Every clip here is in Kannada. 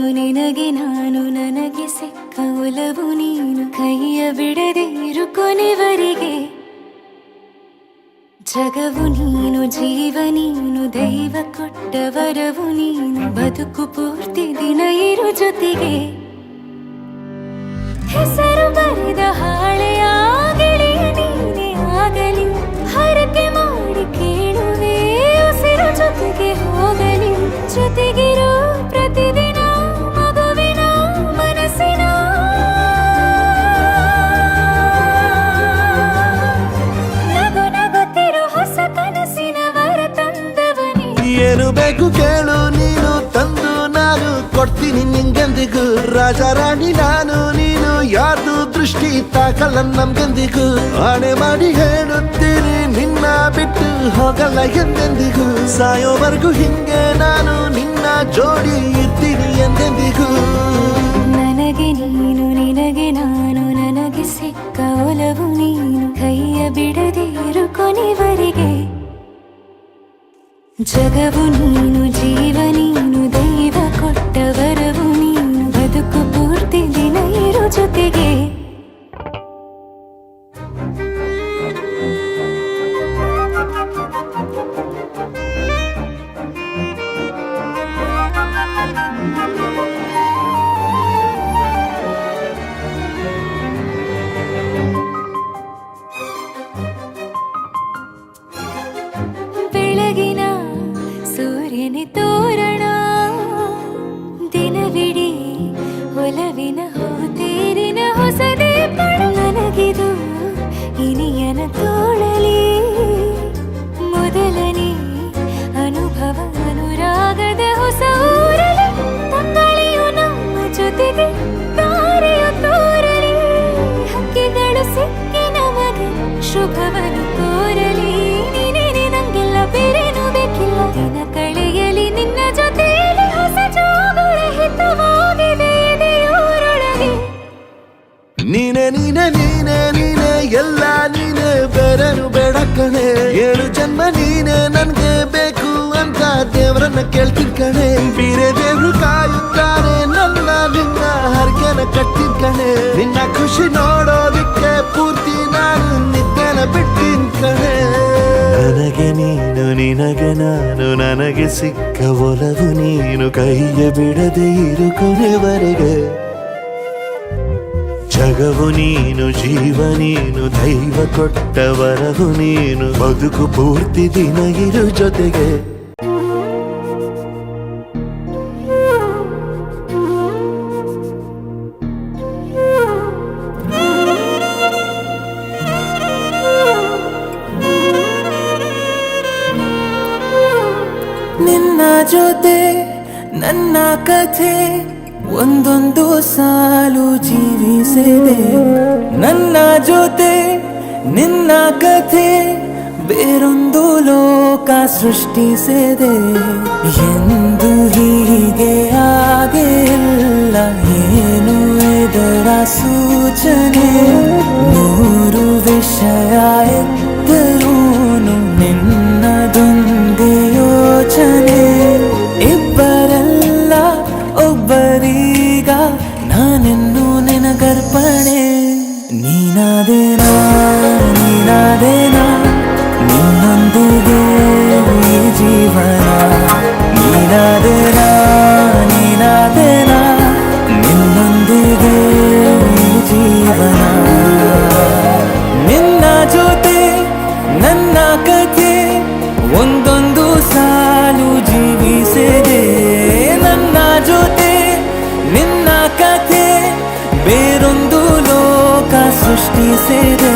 ನೀನು ನಿನಗೆ ನಾನು ನನಗೆ ಸಿಕ್ಕ ಒಲವು ನೀನು ಕೈಯ ಬಿಡದೆ ಇರು ಕೊನೆವರೆಗೆ ಜಗವು ನೀನು ಜೀವ ನೀನು ದೈವ ಕೊಟ್ಟ ವರವು ನೀನು ಬದುಕು ಪೂರ್ತಿ ದಿನ ಇರು ಜೊತೆಗೆ ಹೆಸರು ಬರೆದ ಹಾಳೆಯ ಗೆಳೆಯ ನೀನೇ ಆಗಲಿ ಹರಕೆ ಮಾಡಿ ಕೇಳುವೆ ಉಸಿರು ಜೊತೆಗೆ ಹೋಗಲಿ ಜೊತೆಗಿರೋ ಪ್ರತಿದಿನ ಮಗುವಿನ ಮನಸ್ಸಿನ ನಗು ನಗುತ್ತಿರೋ ಹೊಸ ಕನಸಿನ ವರ ತಂದವನೇ ಏನು ಬೇಕು ಕೇಳು ನೀನು ತಂದು ನಾನು ಕೊಡ್ತೀನಿ ನಿಂಗೆಂದಿಗೂ ರಾಜ ರಾಣಿ ನಾನು ನೀನು ಯಾರ್ದು ದೃಷ್ಟಿ ತಾಕಲ್ಲ ನಮ್ಗೆಂದಿಗೂ ಆಣೆ ಮಾಡಿ ಹೇಳುತ್ತೀನಿ ನಿನ್ನ ಬಿಟ್ಟು ಹೋಗಲ್ಲ ಎಂದೆಂದಿಗೂ ಸಾಯೋವರೆಗೂ ಹಿಂಗೆ ನಾನು ನಿನ್ನ ಜೋಡಿ ಇರ್ತೀನಿ ಎಂದೆಂದಿಗೂ ನನಗೆ ನೀನು ನಿನಗೆ ನಾನು ನನಗೆ ಸಿಕ್ಕ ಒಲವು ನೀನು ಕೈಯ ಬಿಡದೆ ಇರು ಕೊನೆವರೆಗೆ ಜಗವು ನೀನು ಜೀವ ನೀನು ದೈವ ಕೊಟ್ಟ ವರವು ನೀನು ಬದುಕು ಪೂರ್ತಿ ದಿನ ಇರು ಜೊತೆಗೆ ಬೆಳಗಿನ ಸೂರ್ಯನ ತೋರಣ ದಿನವಿಡೀ ಒಲವಿನ ಹೋತೇರಿನ ಹೊಸದೇ ಪಡ ನನಗಿದು ಇನಿಯನ ತೋಳಲಿ ಮೊದಲನೇ ಅನುಭವ ಅನುರಾಗದ ಹೊಸ ಊರಲಿ ತಂಗಳಿಯು ನಮ್ಮ ಜೊತೆಗೆ ತಾರೆಯು ತೋರಲಿ ಹಕ್ಕಿಗಳು ಸಿಕ್ಕಿ ನಮಗೆ ಶುಭವನ್ನು ಕೋರಲಿ ನೀನೇನೆ ನಂಗೆಲ್ಲ ಬೇರೇನು ಬೇಕಿಲ್ಲ ದಿನ ಕಳೆಯಲಿ ನಿನ್ನ ಜೊತೆಯಲ್ಲಿ ಹೊಸ ಜೋಗುಳ ಹಿತವಾಗಿದೆ ಎದೆಯೂರೊಳಗೆ ನೀನೆ ನೀನೆ ನೀನೆ ನೀನೆ ಎಲ್ಲ ನೀನೆ ಬೇರೆನು ಬೇಡ ಕಣೆ 7 ಜನ್ಮ ನೀನೆ ನನ್ಗೆ ಬೇಕು ಅಂತ ದೇವರನ್ನ ಕೇಳ್ತೀನಿ ಕಣೆ ಬೇರೆ ದೇವ್ರು ಕಾಯುತ್ತಾರೆ ನನ್ನ ನಿನ್ನ ಹರಕೆನ ಕಟ್ಟಿನ ಕಣೆ ನಿನ್ನ ಖುಷಿ ನೋಡೋದಿಕ್ಕೆ ಪೂರ್ತಿ ನಾನು ನಿದ್ದೆನ ಬಿಟ್ಟಿನ ಕಣೆ ನನಗೆ ನೀನು ನಿನಗೆ ನಾನು ನನಗೆ ಸಿಕ್ಕ ಒಲವು ನೀನು ಕೈಯ ಬಿಡದೆ ಇರು ಕೊನೆವರೆಗೆ ಜಗವು ನೀನು ಜೀವ ನೀನು ದೈವ ಕೊಟ್ಟ ವರವು ನೀನು ಬದುಕು ಪೂರ್ತಿ ದಿನ ಇರು ಜೊತೆಗೆ ನಿನ್ನ ಜೊತೆ ನನ್ನ ಕಥೆ ಒಂದೊಂದು ಸಾಲು ಜೀವಿಸಿದೆ ನನ್ನ ಜೊತೆ ನಿನ್ನ ಕಥೆ ಬೇರೊಂದು ಲೋಕ ಸೃಷ್ಟಿಸಿದೆ ಎಂದು ಹೀಗೆ ಆಗಿಲ್ಲ ಏನು ಇದರ ಸೂಚನೆ 100 ವಿಷಯ ಎತ್ತರೂನು ನಿನ್ನದೊಂದೇ ಯೋಚನೆ ಇಬ್ಬರಲ್ಲ ಒಬ್ಬರೀಗ ನಾನೆನ್ನು ನಿನಗರ್ಪಣೆ ನೀನಾದೇನಾ ನೀನಾದೇನಾ ನಿನ್ನೊಂದಿಗೆ ಈ ಜೀವನ ನೀನಾದೇನಾ ನೀನಾದೇನಾ ನಿನ್ನೊಂದಿಗೆ ಈ ಜೀವನ ನಿನ್ನ ಜೊತೆ ನನ್ನ ಕಥೆ ಒಂದೊಂದು ಸಾಲು ಜೀವಿಸಿದೆ ನನ್ನ ಜೊತೆ ನಿನ್ನ ಕಥೆ ಬೇರೊಂದು ಲೋಕ ಸೃಷ್ಟಿಸಿದೆ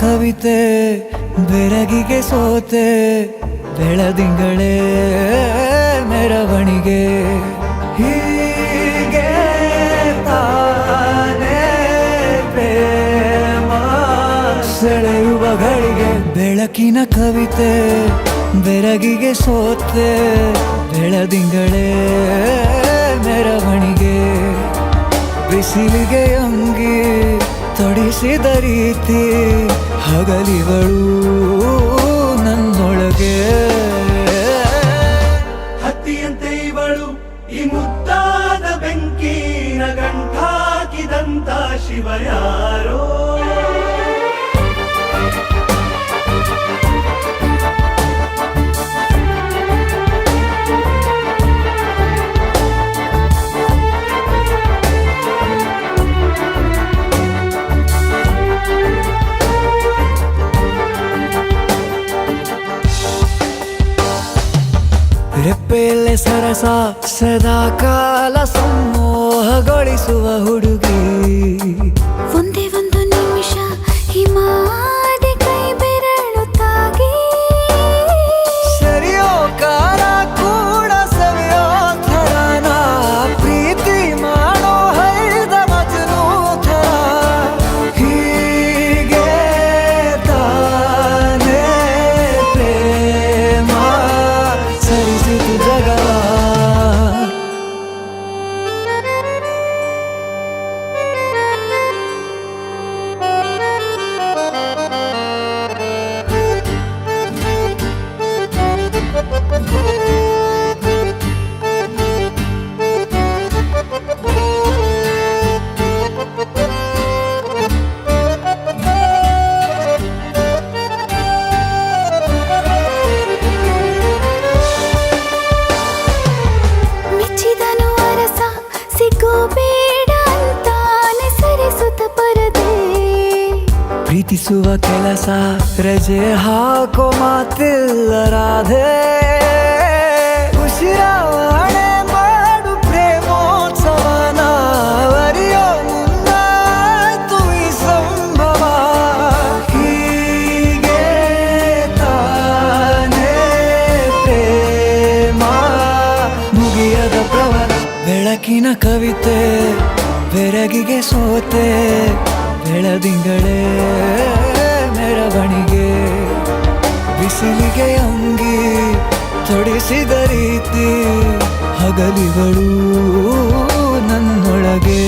ಕವಿತೆ ಬೆರಗಿಗೆ ಸೋತೆ ಬೆಳದಿಂಗಳೇ ಮೆರವಣಿಗೆ ಹೀಗೆ ತಾನೇ ಪ್ರೇಮ ಸೆಳೆಯುವ ಗಳಿಗೆ ಬೆಳಕಿನ ಕವಿತೆ ಬೆರಗಿಗೆ ಸೋತೆ ಬೆಳದಿಂಗಳೇ ಮೆರವಣಿಗೆ ಬಿಸಿಲಿಗೆ ಅಂಗಿ ತೊಡಿಸಿದ ರೀತಿ ಹಗಲಿಗಳು ನನ್ನೊಳಗೆ ಹತ್ತಿಯಂತೆ ಇವಳು ಈ ಮುದ್ದಾದ ಬೆಂಕಿನ ಗಂಟಾಕಿದಂತ ಶಿವ ಯಾರೋ ರೆಪ್ಪೆಯಲ್ಲೇ ಸರಸ ಸದಾ ಕಾಲ ಸಂಮೋಹಗೊಳಿಸುವ ಹುಡುಗಿ ಒಂದೇ ಒಂದು ನಿಮಿಷ ಹಿಮಾದಿ ಕೈ ಬೆರಳು ತಾಗಿ ಸರಿಯೋ ಕಾಲ ಕೂಡ ಸವಿಯೋ ಥರನ ಪ್ರೀತಿ ಮಾಡೋ ಹೈದ ಮಜನು ಥರ ಹೀಗೆ ತಾನೇ ಪ್ರೇಮ ಸರಿಸಿತು ಜಗವ ಮೆಚ್ಚಿದನು ಅರಸ ಸಿಗೋ ಬೇಡ ಅಂತಾನೆ ಸರಿಸುತ್ತ ಪರದೆ ಪ್ರೀತಿಸುವ ಕೆಲಸ ರಜೆ ಹಾಕೋ ಮಾತಿಲ್ಲ ರಾಧೆ ಉಸಿರಾವಣೆ ಮಾಡು ಪ್ರೇಮೋತ್ಸವನ ಅರಿಯೋ ಮುಂದಾಯ್ತು ಈ ಸಂಭವ ಹೀಗೆ ತಾನೇ ಪ್ರೇಮ ಮುಗಿಯದ ಪ್ರವರ ಬೆಳಕಿನ ಕವಿತೆ ಬೆರಗಿಗೆ ಸೋತೆ ಬೆಳದಿಂಗಳೇ ಮೆರವಣಿಗೆ ಬಿಸಿಲಿಗೆ ಅಂಗಿ ತೊಡಿಸಿದ ರೀತಿ ಹಗಲಿಗಳು ನನ್ನೊಳಗೆ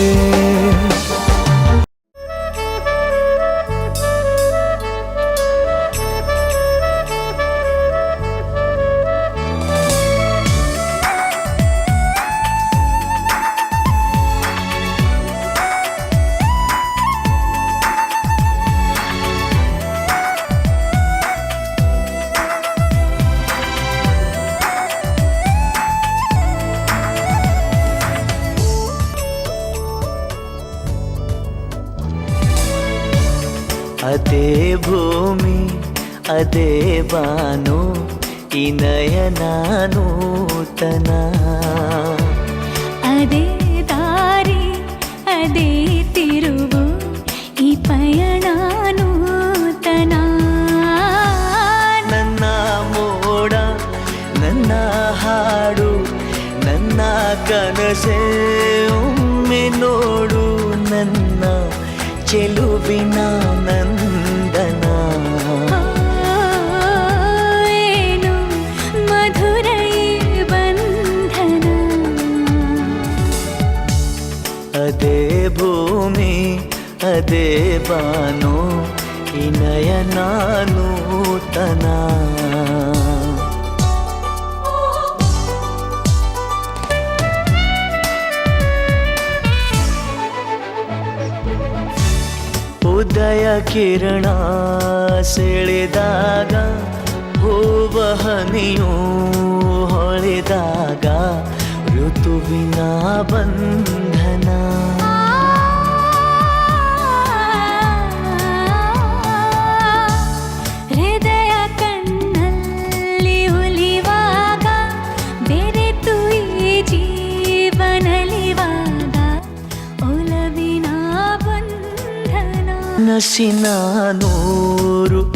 ಅದೇ ಭೂಮಿ ಅದೇ ಬಾನು ಈ ನಯನ ನೂತನ ಅದೇ ದಾರಿ ಅದೇ ತಿರುವು ಈ ಪಯಣ ನೂತನ ನನ್ನ ಮೋಡ ನನ್ನ ಹಾಡು ನನ್ನ ಕನಸೆ ಒಮ್ಮೆ ನೋಡು ನನ್ನ ಚೆಲುವಿನ ನಂದನ ಏನು ಮಧುರ ಈ ಬಂಧನ ಅದೇ ಭೂಮಿ ಅದೇ ಬಾನು ಈ ನಯನ ನೂತನ ಉದಯ ಕಿರಣ ಸೆಳೆದಾಗ ಹೂವ ಹನಿಯು ಹೊಳೆದಾಗ ಋತುವಿನ ಬಂಧನ ಹೃದಯ ಕಣ್ಣಲ್ಲಿ ಉಲಿವಾಗ ಬೆರೆತು ಈ ಜೀವನಲಿವಾಗ ಒಲವಿನ ಬಂಧನ ನಸಿನ ನೂರು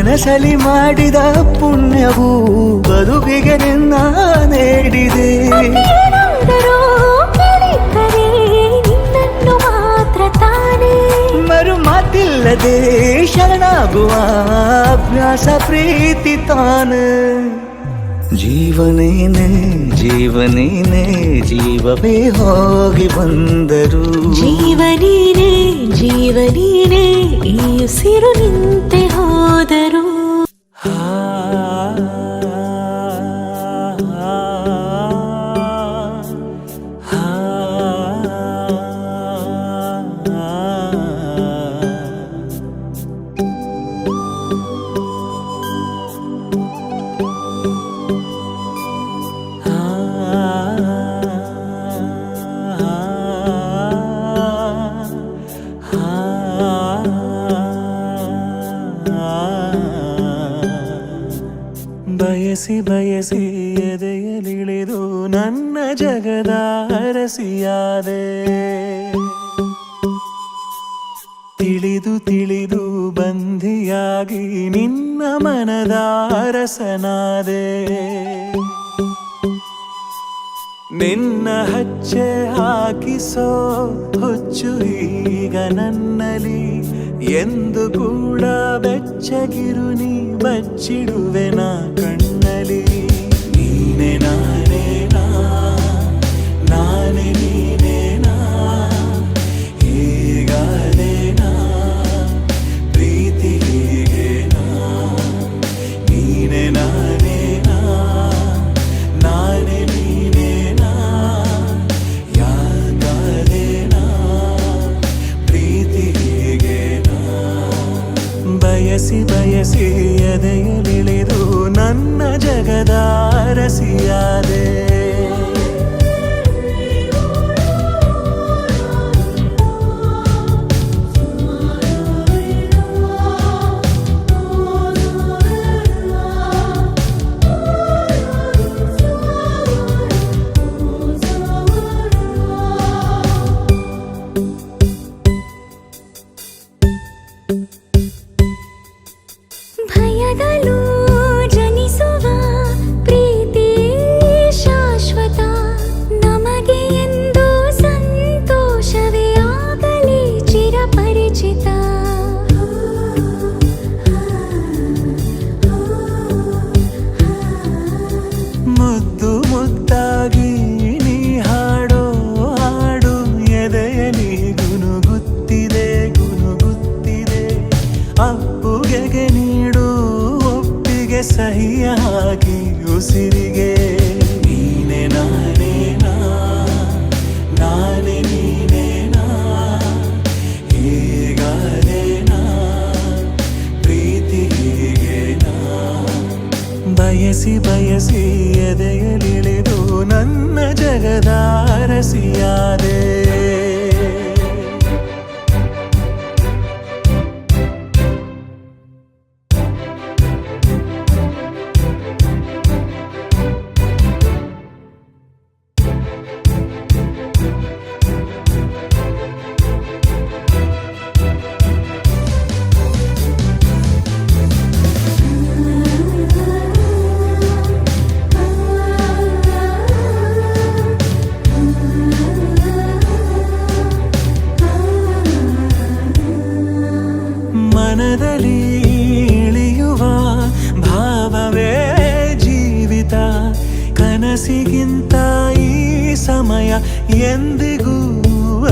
ಕನಸಲಿ ಮಾಡಿದ ಪುಣ್ಯವು ಬದುಕಿಗೆ ನಿನ್ನ ನೀಡಿದೆ. ಏನಾದರೂ ಕೇಳಿದ್ದರೆ ನಿನ್ನನ್ನು ಮಾತ್ರ ತಾನೇ ಮರು ಮಾತಿಲ್ಲದೆ ಶರಣಾಗುವ ಅಭ್ಯಾಸ ಪ್ರೀತಿ ತಾನೆ. ಜೀವನೇನೆ ಜೀವನೇನೆ ಜೀವವೇ ಹೋಗಿ ಬಂದರು. ಜೀವನೀನೇ ಜೀವನೀನೇ ಈ ಉಸಿರು ನಿಂತೆ ಹೋದರು. ಬಯಸಿ ಬಯಸಿ ಎದೆಯಲಿಳಿದು ನನ್ನ ಜಗದ ಅರಸಿಯಾದೆ. ತಿಳಿದು ತಿಳಿದು ಬಂಧಿಯಾಗಿ ನಿನ್ನ ಮನದ ಅರಸನಾದೆ. ನಿನ್ನ ಹಚ್ಚೆ ಹಾಕಿಸೋ ಹುಚ್ಚು ಈಗ ನನ್ನಲ್ಲಿ ಎಂದು ಕೂಡ ಬೆಚ್ಚಗಿರು ನೀ ಬಚ್ಚಿಡುವೆ ನಾ ಕಣ್ಣಲಿ. ನೀನೆ ನಾನೇನಾ ನಾನೇ ನೀನೇನಾ ಹೀಗಾದೇನಾ ಪ್ರೀತಿ ಹೀಗೇನಾ. ನೀನೆ ನಾನೇನಾ ನಾನೇ ನೀನೇನಾ ಯಾಕಾದೇನಾ ಪ್ರೀತಿ ಹೀಗೇನಾ. ಬಯಸಿ ಬಯಸಿ ಎದೆಯಲಿಳಿದು ನನ್ನ ಜಗದ ಅರಸಿಯಾದೆ. ಭಯದಲ್ಲೂ ಜನಿಸುವ ಪ್ರೀತಿ ಶಾಶ್ವತ. ನಮಗೆ ಎಂದು ಸಂತೋಷವೇ ಆಗಲಿ ಚಿರಪರಿಚಿತ. ಮುದ್ದು ಮುದ್ದಾಗಿ ನೀ ಹಾಡೋ ಹಾಡು ಎದೆಯಲಿ ಗುನುಗುತ್ತಿದೆ ಗುನುಗುತ್ತಿದೆ. ಅಪ್ಪುಗೆಗೆ ನೀಡು ಒಪ್ಪಿಗೆ ಸಹಿಯ ಹಾಕಿ ಉಸಿರಿಗೆ. ನೀನೆ ನಾನೇನಾ ನಾನೇ ನೀನೇನಾ ಹೀಗಾದೇನಾ ಪ್ರೀತಿ ಹೀಗೇನಾ. ಬಯಸಿ ಬಯಸಿ ಎದೆಯಲಿಳಿದು ನನ್ನ ಜಗದ ಅರಸಿಯಾದೆ. ಮನದಲ್ಲಿ ಇಳಿಯುವ ಭಾವವೇ ಜೀವಿತ. ಕನಸಿಗಿಂತ ಈ ಸಮಯ ಎಂದಿಗೂ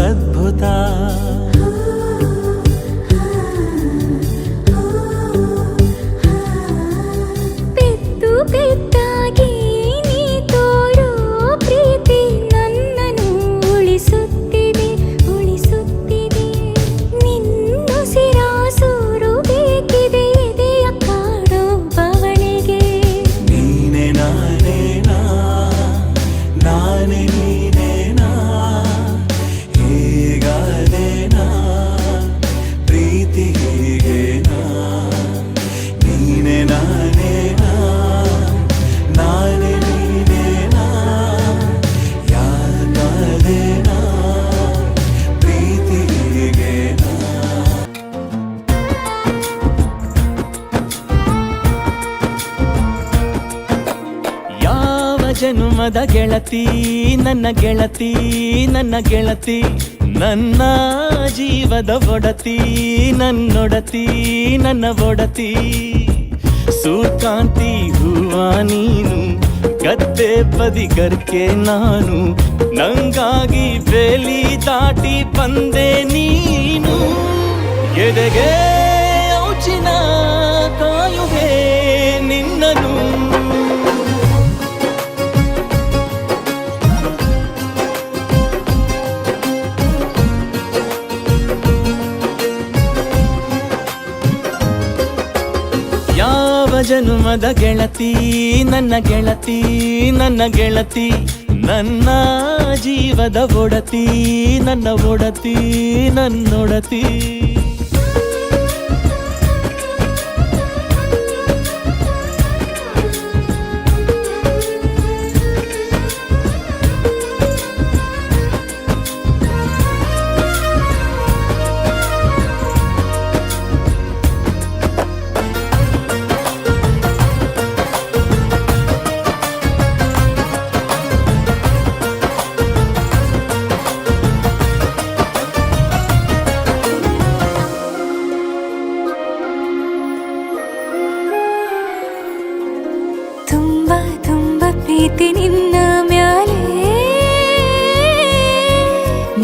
ಅದ್ಭುತ. ಪೆದ್ದು ಪೆದ್ದಾಗಿ ನೀ ತೋರೋ ಪ್ರೀತಿ ನನ್ನನ್ನು ಉಳಿಸುತ್ತಿದೆ ಉಳಿಸುತ್ತಿದೆ. ನಿನ್ನುಸಿರಾಸೂರು ಬೇಕಿದೆ ಎದೆಯ ಕಾಡೋ ಬವಣೆಗೆ. ನೀನೆ ನಾನೇನಾ ನಾನೇ ನೀನೇನಾ ಹೀಗಾದೇನಾ ಪ್ರೀತಿ ಹೀಗೇನಾ. ನೀನೆ ನಾನೇನಾ ನಾನೇ ನೀನೇನಾ ಯಾಕಾದೇನಾ ಪ್ರೀತಿ ಹೀಗೇನಾ. ಜನುಮದ ಗೆಳತಿ ನನ್ನ ಗೆಳತಿ ನನ್ನ ಗೆಳತಿ ನನ್ನ ಜೀವದ ಒಡತಿ ನನ್ನೊಡತಿ ನನ್ನ ಒಡತಿ ಸೂರ್ಕಾಂತಿ ಹೂವ ನೀನು ಗದ್ದೆ ಬದಿಗರ್ಕೆ ನಾನು ನಂಗಾಗಿ ಬೇಲಿ ದಾಟಿ ಬಂದೆ ನೀನು ಎದೆಗೆ ಔಚಿನ ಕಾಯುವೆ ನಿನ್ನನು ಯಾವ ಜನುಮದ ಗೆಳತಿ ನನ್ನ ಗೆಳತಿ ನನ್ನ ಗೆಳತಿ ನನ್ನ ಜೀವದ ಒಡತಿ ನನ್ನ ಒಡತಿ ನನ್ನೊಡತಿ ತುಂಬಾ ತುಂಬಾ ಪ್ರೀತಿ ನಿನ್ನ ಮ್ಯಾಲೆ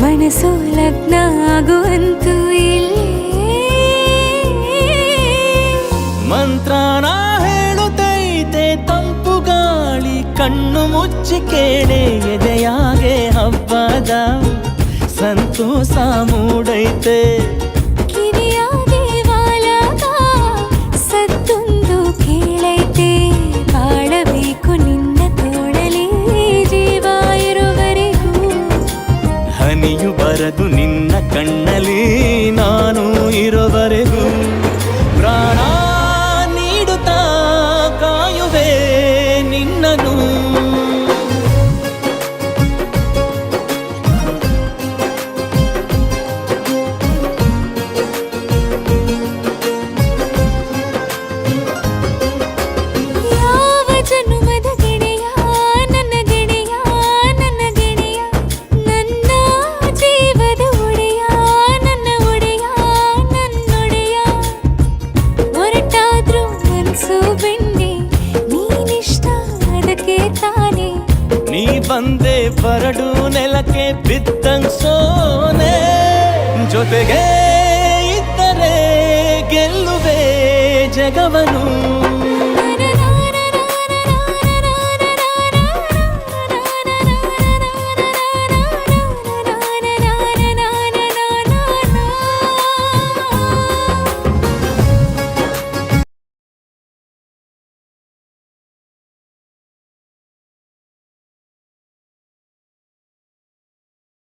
ಮನಸ್ಸು ಲಗ್ನ ಆಗುವಂತೂ ಇಲ್ಲೇ ಮಂತ್ರನ ಹೇಳುತ್ತೈತೆ ತಂಪು ಗಾಳಿ ಕಣ್ಣು ಮುಚ್ಚಿ ಕೇಳೆ ಎದೆಯಾಗೆ ಹಬ್ಬದ ಸಂತೋಷ ಮೂಡೈತೆ ಕಿವಿಯಾಗೆ ವಾಲಾಗ ಸತ್ತೊಂದು ಕೇಳೈತೆ ಬಾಳಬೇಕು ನಿನ್ನ ತೋಳಲಿ ಜೀವ ಇರುವರೆಗೂ ಹನಿಯು ಬರದು ನಿನ್ನ ಕಣ್ಣಲ್ಲಿ ನಾನು ಇರುವರೆಗೂ ಪ್ರಾಣ ನೀಡುತ್ತಾ ಕಾಯುವೆ ನಿನ್ನನು ಯಾವ ಜನುಮದ ಗೆಳೆಯ ನನ್ನ ಗೆಳೆಯ ನನ್ನ ಗೆಳೆಯ ನನ್ನ ಜೀವದ ಒಡೆಯ ನನ್ನ ಒಡೆಯ ನನ್ನೊಡೆಯ ಹೊರಟಾದ್ರೂ ಮನ್ಸು ಬೆಂಡೆ ನೀನಿಷ್ಟ ಅದಕ್ಕೆ ತಾನೆ ನೀ ಬಂದೆ ಬರಡು ನೆಲಕ್ಕೆ ಬಿದ್ದಂಗ್ ಸೋನೆ ಜೊತೆಗೆ ಇದ್ದರೆ ಗೆಲ್ಲುವೆ ಜಗವನು